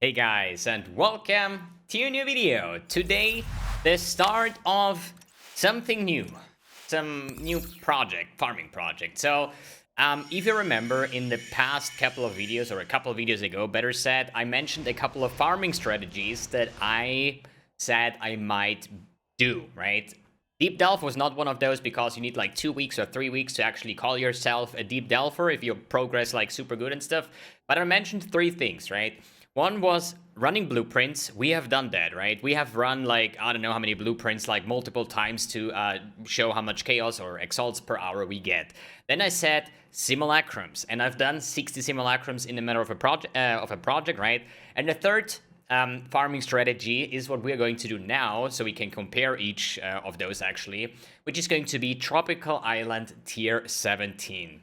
Hey guys, and welcome to a new video. Today, the start of something new, some new farming project. So, if you remember in the past couple of videos, or a couple of videos ago, better said, I mentioned a couple of farming strategies that I said I might do, right? Deep Delve was not one of those because you need like 2 weeks or 3 weeks to actually call yourself a deep delver if you progress like super good and stuff. But I mentioned 3 things, right? One was running blueprints. We have done that, right? We have run like, I don't know how many blueprints, like multiple times to show how much chaos or exalts per hour we get. Then I said simulacrums, and I've done 60 simulacrums in the matter of a project, right? And the third farming strategy is what we're going to do now, so we can compare each of those actually, which is going to be Tropical Island Tier 17.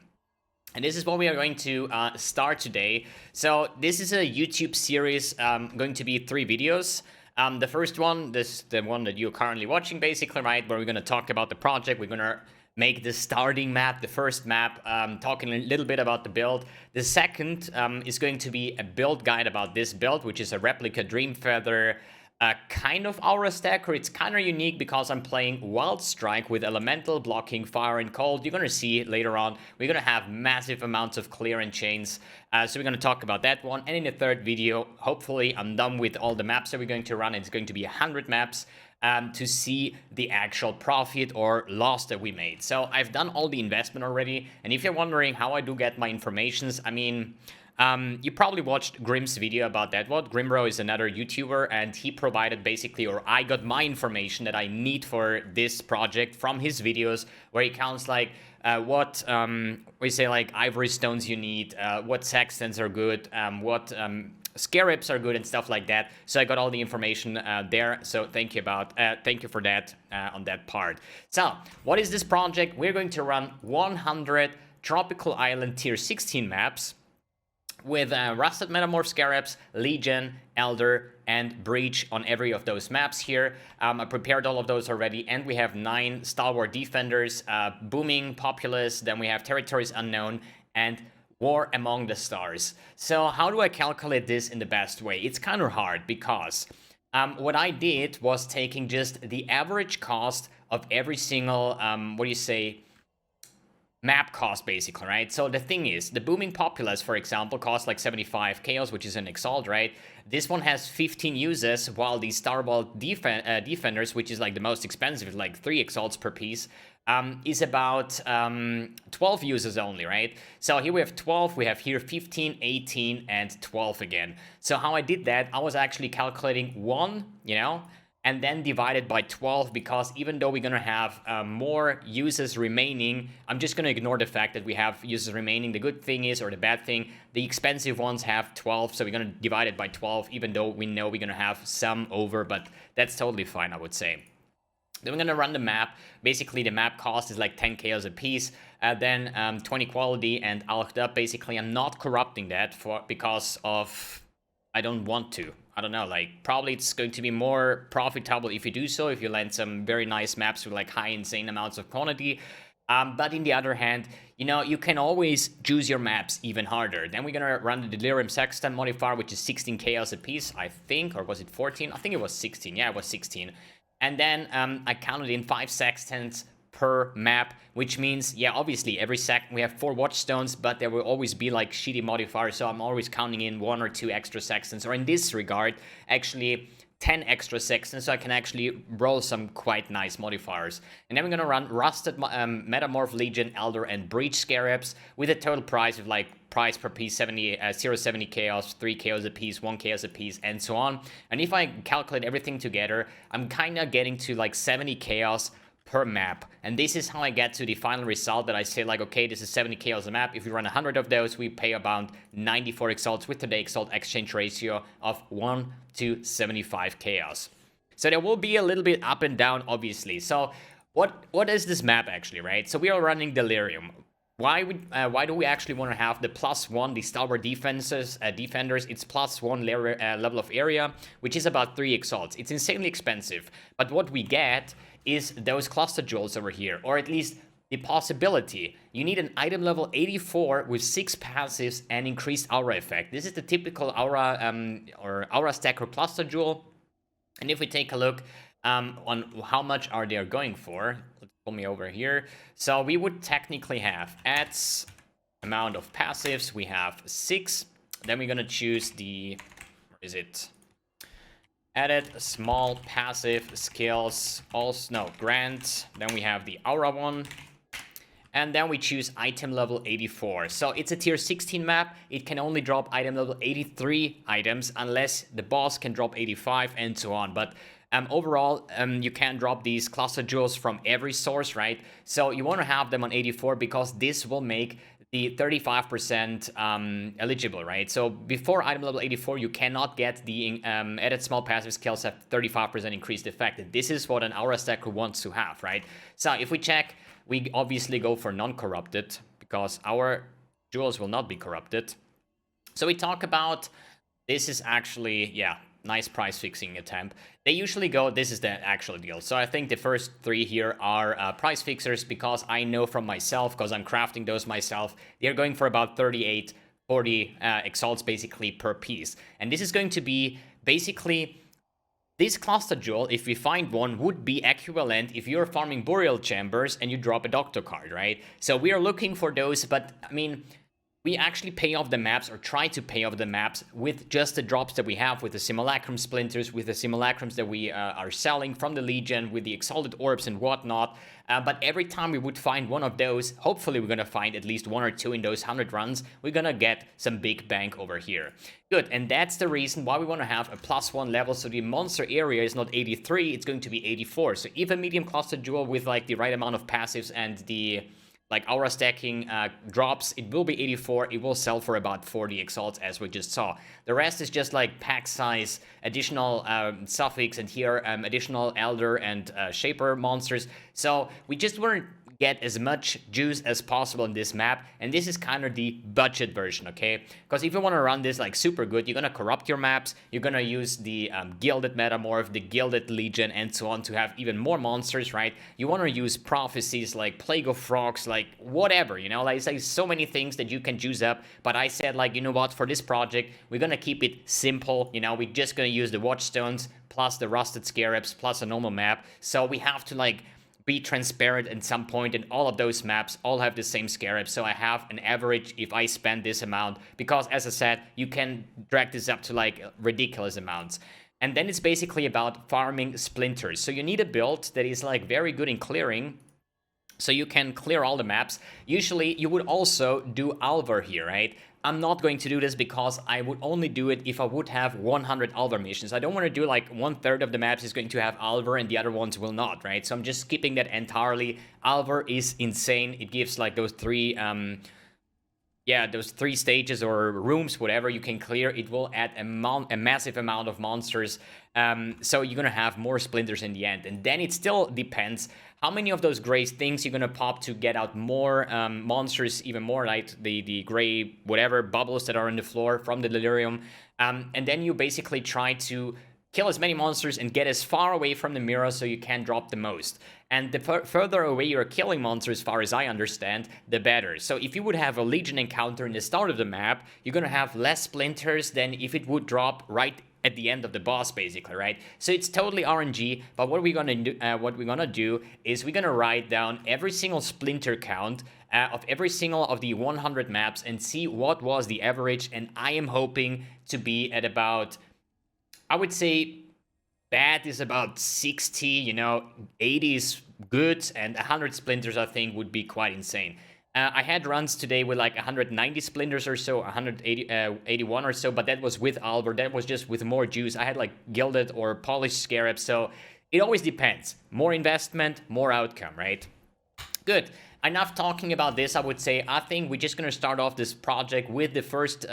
And this is what we are going to start today. So this is a YouTube series, going to be 3 videos. The first one, the one that you're currently watching basically, right, where we're going to talk about the project. We're going to make the starting map, the first map, talking a little bit about the build. The second is going to be a build guide about this build, which is a replica Dream Feather, kind of aura stacker. It's kind of unique because I'm playing Wild Strike with Elemental blocking Fire and Cold. You're going to see later on, we're going to have massive amounts of clear and chains. So we're going to talk about that one. And in the third video, hopefully I'm done with all the maps that we're going to run. It's going to be 100 maps to see the actual profit or loss that we made. So I've done all the investment already. And if you're wondering how I do get my informations, I mean, you probably watched Grim's video about that. Grimro is another YouTuber, and he provided basically, or I got my information that I need for this project from his videos, where he counts like what we say like ivory stones you need, what sextants are good, what scarabs are good and stuff like that. So I got all the information there. So thank you for that on that part. So what is this project? We're going to run 100 Tropical Island Tier 16 maps with Rusted Metamorph Scarabs, Legion, Elder, and Breach on every of those maps here. I prepared all of those already, and we have 9 Stalwart Defenders, Booming Populace, then we have Territories Unknown, and War Among the Stars. So how do I calculate this in the best way? It's kind of hard because what I did was taking just the average cost of every single, map cost basically, right? So the thing is, the Booming Populace, for example, costs like 75 chaos, which is an exalt, right? This one has 15 uses, while the Starbolt Defenders, which is like the most expensive, like 3 exalts per piece, is about 12 uses only, right? So here we have 12, we have here 15, 18, and 12 again. So how I did that, I was actually calculating 1, and then divided by 12, because even though we're going to have more uses remaining, I'm just going to ignore the fact that we have uses remaining. The good thing is, or the bad thing, the expensive ones have 12, so we're going to divide it by 12, even though we know we're going to have some over, but that's totally fine, I would say. Then we're going to run the map. Basically, the map cost is like 10 chaos a piece. Then 20 quality and alked up. Basically, I'm not corrupting that because of I don't want to. I don't know, like, probably it's going to be more profitable if you do so, if you land some very nice maps with like high insane amounts of quantity. But in the other hand, you can always choose your maps even harder. Then we're gonna run the Delirium Sextant modifier, which is 16 chaos a piece, I think, or was it 14? I think it was 16. Yeah, it was 16. And then I counted in 5 sextants per map, which means, yeah, obviously every we have 4 watchstones, but there will always be like shitty modifiers, so I'm always counting in 1 or 2 extra sextants, or in this regard, actually 10 extra sextants, so I can actually roll some quite nice modifiers. And then we're gonna run Rusted Metamorph, Legion, Elder, and Breach Scarabs with a total price of like price per piece 0.70 chaos, 3 chaos a piece, 1 chaos a piece, and so on. And if I calculate everything together, I'm kind of getting to like 70 chaos per map, and this is how I get to the final result that I say like, okay, this is 70 chaos a map. If we run 100 of those, we pay about 94 exalts with today's exalt exchange ratio of 1 to 75 chaos. So there will be a little bit up and down, obviously. So what is this map actually, right? So we are running Delirium. Why do we actually want to have the +1, the Stalwart Defenders? It's +1 level of area, which is about 3 exalts. It's insanely expensive, but what we get is those cluster jewels over here, or at least the possibility. You need an item level 84 with 6 passives and increased aura effect. This is the typical aura or aura stacker cluster jewel. And if we take a look on how much are they going for, let's pull me over here. So we would technically have adds amount of passives. We have 6. Then we're gonna choose the, where is it? Added small passive skills. Also no grant. Then we have the aura one. And then we choose item level 84. So it's a tier 16 map. It can only drop item level 83 items unless the boss can drop 85 and so on. But overall, you can drop these cluster jewels from every source, right? So you want to have them on 84 because this will make the 35% eligible, right? So before item level 84, you cannot get the added small passive skills have 35% increased effect. And this is what an aura stacker wants to have, right? So if we check, we obviously go for non-corrupted because our jewels will not be corrupted. So we talk about, this is actually, yeah, nice price fixing attempt. They usually go, this is the actual deal. So I think the first 3 here are price fixers because I know from myself, because I'm crafting those myself, they're going for about 38, 40 exalts basically per piece. And this is going to be basically, this cluster jewel, if we find one, would be equivalent if you're farming burial chambers and you drop a doctor card, right? So we are looking for those, but I mean, we actually pay off the maps or try to pay off the maps with just the drops that we have with the simulacrum splinters, with the simulacrums that we are selling from the Legion, with the exalted orbs and whatnot. But every time we would find one of those, hopefully we're gonna find at least 1 or 2 in those 100 runs, we're gonna get some big bank over here. Good, and that's the reason why we want to have a +1 level, so the monster area is not 83, it's going to be 84. So if a medium cluster jewel with like the right amount of passives and the like aura stacking drops, it will be 84, it will sell for about 40 exalts as we just saw. The rest is just like pack size, additional suffix, and here additional elder and shaper monsters. So we just want to get as much juice as possible in this map, and this is kind of the budget version, okay? Because if you want to run this like super good, you're gonna corrupt your maps, you're gonna use the gilded metamorph, the gilded legion, and so on to have even more monsters, right? You want to use prophecies like plague of frogs, like whatever, you know, like it's like so many things that you can juice up. But I said, like, you know what, for this project we're gonna keep it simple, you know, we're just gonna use the watchstones plus the rusted scarabs plus a normal map. So we have to like be transparent at some point, and all of those maps all have the same scarab, so I have an average if I spend this amount, because as I said, you can drag this up to like ridiculous amounts. And then it's basically about farming splinters. So you need a build that is like very good in clearing, so you can clear all the maps. Usually you would also do Alvar here, right? I'm not going to do this because I would only do it if I would have 100 Alvar missions. I don't want to do like 1/3 of the maps is going to have Alvar and the other ones will not, right? So I'm just skipping that entirely. Alvar is insane. It gives like those 3 those 3 stages or rooms, whatever you can clear. It will add a massive amount of monsters. So you're gonna have more splinters in the end. And then it still depends how many of those gray things you're gonna pop to get out more monsters, even more like the gray whatever bubbles that are on the floor from the Delirium. And then you basically try to kill as many monsters and get as far away from the mirror so you can drop the most. And the further away you're killing monsters, as far as I understand, the better. So if you would have a Legion encounter in the start of the map, you're gonna have less splinters than if it would drop right at the end of the boss, basically, right? So it's totally RNG, but what we're gonna do is we're gonna write down every single splinter count of every single of the 100 maps and see what was the average, and I am hoping to be at about, I would say, bad is about 60, you know, 80 is good, and 100 splinters I think would be quite insane. I had runs today with like 190 splinters or so, 181 or so, but that was with Alvar, that was just with more juice. I had like gilded or polished scarabs, so it always depends. More investment, more outcome, right? Good. Enough talking about this, I would say. I think we're just going to start off this project with the first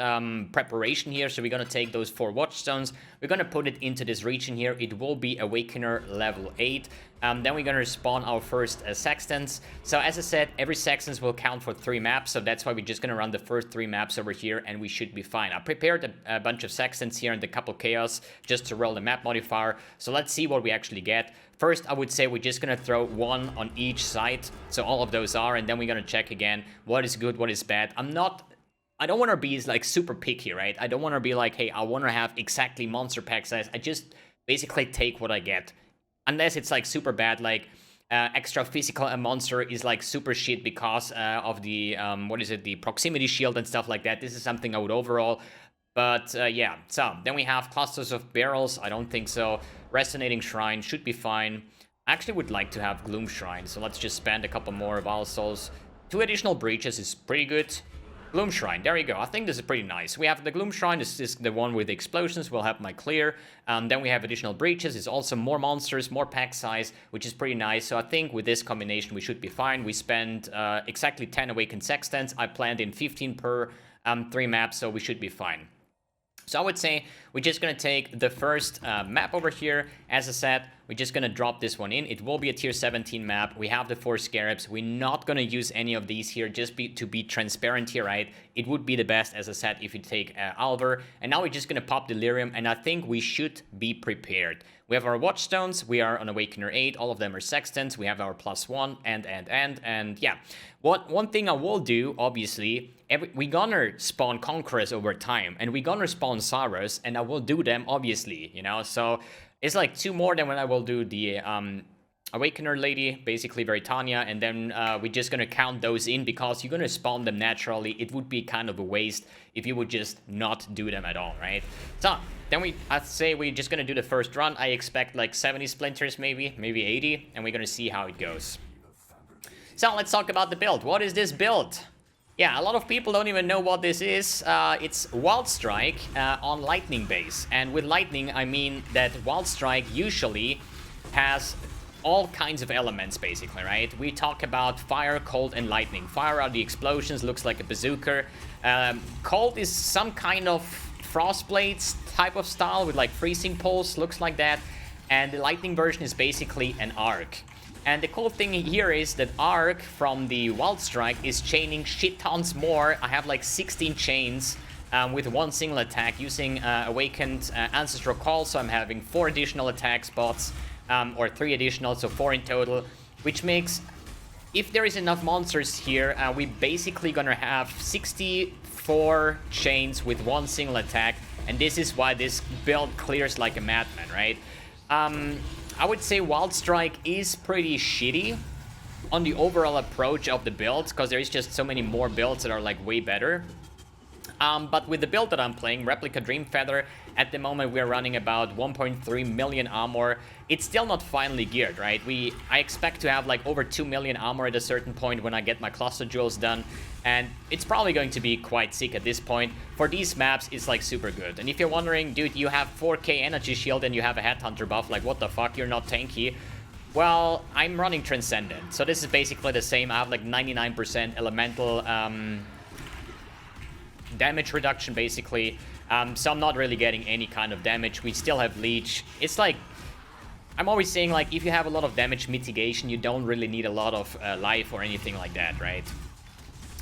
preparation here. So we're going to take those 4 watchstones. We're going to put it into this region here. It will be Awakener level 8. Then we're going to spawn our first Sextants. So as I said, every Sextants will count for 3 maps. So that's why we're just going to run the first 3 maps over here and we should be fine. I prepared a bunch of Sextants here and a couple Chaos just to roll the map modifier. So let's see what we actually get. first I would say we're just gonna throw one on each side, so all of those are, and then we're gonna check again what is good, what is bad. I don't want to be like super picky, right? I don't want to be like, hey, I want to have exactly monster pack size. I just basically take what I get, unless it's like super bad, like extra physical a monster is like super shit because of the the proximity shield and stuff like that. This is something I would overall. But yeah, so then we have clusters of barrels. I don't think so. Resonating Shrine should be fine. I actually would like to have Gloom Shrine, so let's just spend a couple more Vile Souls. 2 additional breaches is pretty good. Gloom Shrine, there you go. I think this is pretty nice. We have the Gloom Shrine, this is the one with the explosions, will help my clear. Then we have additional breaches, it's also more monsters, more pack size, which is pretty nice. So I think with this combination we should be fine. We spent exactly 10 Awakened Sextants. I planned in 15 per 3 maps, so we should be fine. So I would say we're just going to take the first map over here. As I said, we're just going to drop this one in. It will be a tier 17 map. We have the 4 Scarabs. We're not going to use any of these here, just to be transparent here, right? It would be the best, as I said, if you take Alver. And now we're just going to pop Delirium, and I think we should be prepared. We have our Watchstones. We are on Awakener 8. All of them are Sextants. We have our +1 and yeah. One thing I will do, obviously, we're gonna spawn Conquerors over time, and we're gonna spawn Saros, and I will do them, obviously, you know? So it's like 2 more than when I will do the Awakener lady, basically Veritania, and then we're just gonna count those in because you're gonna spawn them naturally. It would be kind of a waste if you would just not do them at all, right? So then I'd say we're just gonna do the first run. I expect like 70 splinters, maybe 80, and we're gonna see how it goes. So let's talk about the build. What is this build? Yeah, a lot of people don't even know what this is. It's Wild Strike on Lightning base. And with Lightning, I mean that Wild Strike usually has all kinds of elements, basically, right? We talk about Fire, Cold, and Lightning. Fire are the explosions, looks like a bazooka. Cold is some kind of Frostblades type of style with like freezing pulse, looks like that. And the Lightning version is basically an arc. And the cool thing here is that Arc from the Wild Strike is chaining shit tons more. I have like 16 chains with 1 single attack using Awakened Ancestral Call. So I'm having 4 additional attack spots, or 3 additional, so 4 in total. Which makes, if there is enough monsters here, we basically gonna have 64 chains with 1 single attack. And this is why this build clears like a madman, right? I would say Wild Strike is pretty shitty on the overall approach of the build, because there is just so many more builds that are like way better. But with the build that I'm playing, Replica Dream Feather, at the moment we're running about 1.3 million armor. It's still not finally geared, right? I expect to have like over 2 million armor at a certain point when I get my cluster jewels done. And it's probably going to be quite sick at this point. For these maps, it's like super good. And if you're wondering, dude, you have 4k energy shield and you have a Headhunter buff, like what the fuck, you're not tanky. Well, I'm running Transcendent, so this is basically the same. I have like 99% elemental damage reduction, basically. So I'm not really getting any kind of damage. We still have Leech. It's like, I'm always saying, like, if you have a lot of damage mitigation, you don't really need a lot of life or anything like that, right?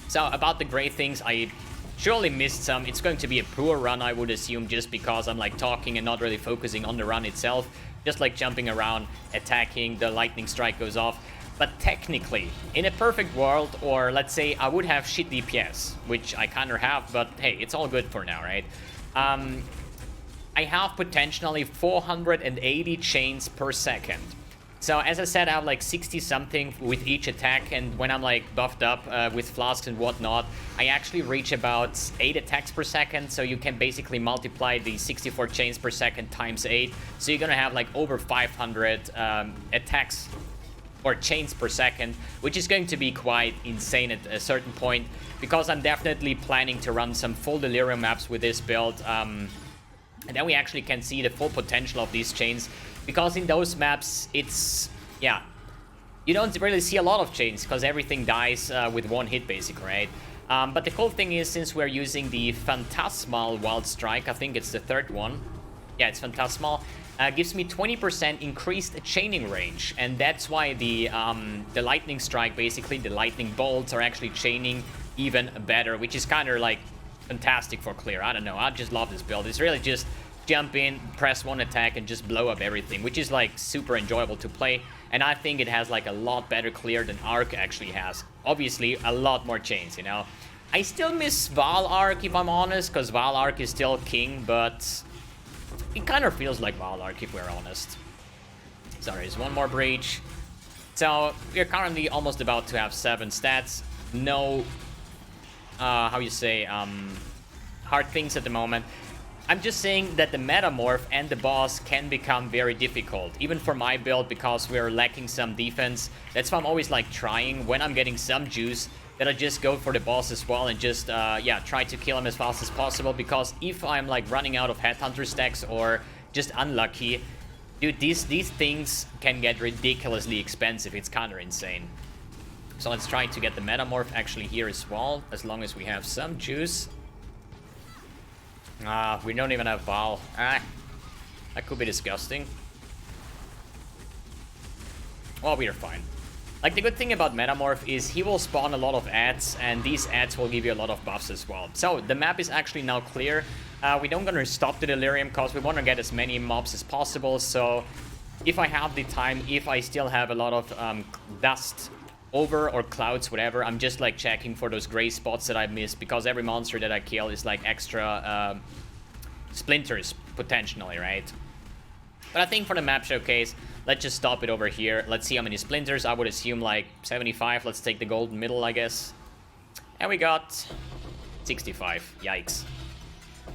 So about the great things, I surely missed some. It's going to be a poor run, I would assume, just because I'm like talking and not really focusing on the run itself. Just like jumping around, attacking, the lightning strike goes off. But technically, in a perfect world, or let's say I would have shit DPS, which I kind of have, but hey, it's all good for now, right? I have potentially 480 chains per second. So as I said, I have like 60 something with each attack, and when I'm like buffed up with flasks and whatnot, I actually reach about 8 attacks per second. So you can basically multiply the 64 chains per second times 8. So you're gonna have like over 500 attacks or chains per second, which is going to be quite insane at a certain point, because I'm definitely planning to run some full Delirium maps with this build. And then we actually can see the full potential of these chains. Because in those maps, it's, yeah, you don't really see a lot of chains, because everything dies with 1 hit, basically, right? But the cool thing is, since we're using the Phantasmal Wild Strike, I think it's the 3rd one. Yeah, it's Phantasmal. Gives me 20% increased chaining range. And that's why the Lightning Strike, basically, the Lightning Bolts are actually chaining even better, which is kind of like fantastic for clear. I don't know, I just love this build. It's really just jump in, press one attack, and just blow up everything, which is like super enjoyable to play. And I think it has like a lot better clear than Arc actually has. Obviously, a lot more chains, you know. I still miss Val Arc, if I'm honest, because Val Arc is still king, but it kind of feels like Val Arc, if we're honest. So there's one more breach. So we're currently almost about to have 7 stats. No, how you say, hard things at the moment. I'm just saying that the Metamorph and the boss can become very difficult, even for my build, because we're lacking some defense. That's why I'm always like trying, when I'm getting some juice, that I just go for the boss as well and just, yeah, try to kill him as fast as possible, because if I'm like running out of Headhunter stacks or just unlucky, dude, these things can get ridiculously expensive. It's kind of insane. So let's try to get the Metamorph actually here as well, as long as we have some juice. We don't even have Val. That could be disgusting. Well, we are fine. Like, the good thing about Metamorph is he will spawn a lot of ads, and these ads will give you a lot of buffs as well. So, the map is actually now clear. We don't gonna stop the Delirium, because we want to get as many mobs as possible. So, if I have the time, if I still have a lot of dust over or clouds, whatever, I'm just like checking for those gray spots that I missed, because every monster that I kill is like extra splinters potentially, right? But I think for the map showcase, let's just stop it over here. Let's see how many splinters. I would assume like 75. Let's take the golden middle, I guess. And we got 65. Yikes.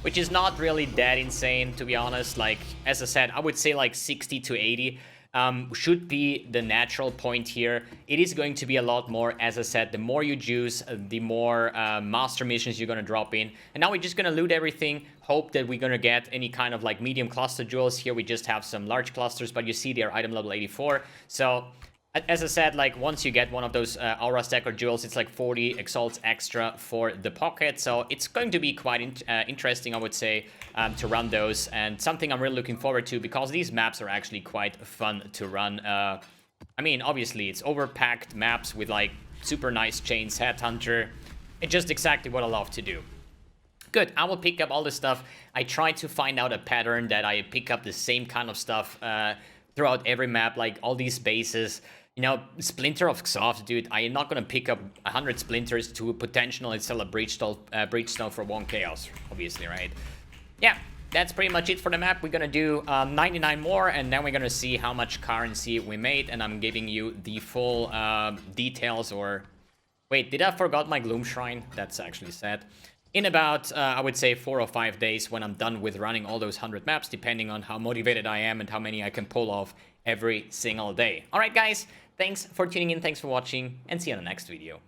Which is not really that insane, to be honest. Like, as I said, I would say like 60 to 80 should be the natural point here. It is going to be a lot more. As I said, the more you juice, the more master missions you're going to drop in. And now we're just going to loot everything. Hope that we're going to get any kind of like medium cluster jewels. Here we just have some large clusters, but you see they're item level 84. So, as I said, like, once you get one of those Aura Stacker jewels, it's like 40 exalts extra for the pocket. So it's going to be quite interesting, I would say, to run those. And something I'm really looking forward to, because these maps are actually quite fun to run. I mean, obviously, it's overpacked maps with, like, super nice chains, Headhunter. It's just exactly what I love to do. Good, I will pick up all this stuff. I try to find out a pattern that I pick up the same kind of stuff throughout every map, like all these bases. You know, Splinter of Xoft, dude, I am not going to pick up 100 Splinters to potentially sell a Breachstone for 1 Chaos, obviously, right? Yeah, that's pretty much it for the map. We're going to do 99 more, and then we're going to see how much currency we made, and I'm giving you the full details, or... Wait, did I forgot my Gloom Shrine? That's actually sad. In about, I would say, 4 or 5 days, when I'm done with running all those 100 maps, depending on how motivated I am and how many I can pull off every single day. Alright, guys, thanks for tuning in, thanks for watching, and see you in the next video.